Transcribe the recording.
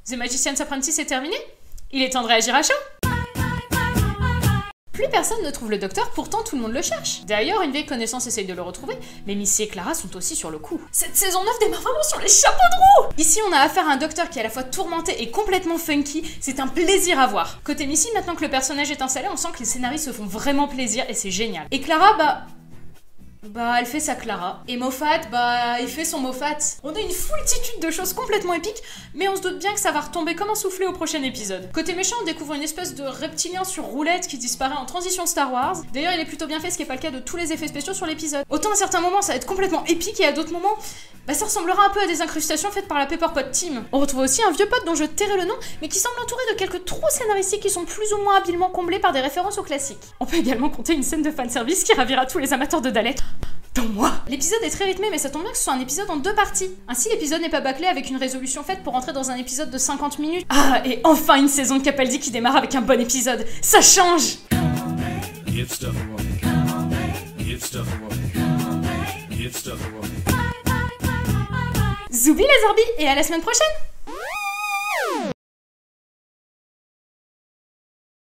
The Magician's Apprentice est terminé? Il est temps de réagir à chaud. Plus personne ne trouve le docteur, pourtant tout le monde le cherche. D'ailleurs, une vieille connaissance essaye de le retrouver, mais Missy et Clara sont aussi sur le coup. Cette saison 9 démarre vraiment sur les chapeaux de roue! Ici, on a affaire à un docteur qui est à la fois tourmenté et complètement funky, c'est un plaisir à voir. Côté Missy, maintenant que le personnage est installé, on sent que les scénaristes se font vraiment plaisir et c'est génial. Et Clara, elle fait sa Clara. Et Moffat, il fait son Moffat. On a une foultitude de choses complètement épiques, mais on se doute bien que ça va retomber comme un soufflé au prochain épisode. Côté méchant, on découvre une espèce de reptilien sur roulette qui disparaît en transition Star Wars. D'ailleurs, il est plutôt bien fait, ce qui n'est pas le cas de tous les effets spéciaux sur l'épisode. Autant à certains moments, ça va être complètement épique, et à d'autres moments, ça ressemblera un peu à des incrustations faites par la Pepperpot Team. On retrouve aussi un vieux pote dont je tairai le nom, mais qui semble entouré de quelques trous scénaristiques qui sont plus ou moins habilement comblés par des références aux classiques. On peut également compter une scène de fanservice qui ravira tous les amateurs de Daleks. Dans moi. L'épisode est très rythmé, mais ça tombe bien que ce soit un épisode en 2 parties. Ainsi, l'épisode n'est pas bâclé avec une résolution faite pour entrer dans un épisode de 50 minutes. Ah, et enfin une saison de Capaldi qui démarre avec un bon épisode. Ça change! Zoubi les Orbi, et à la semaine prochaine!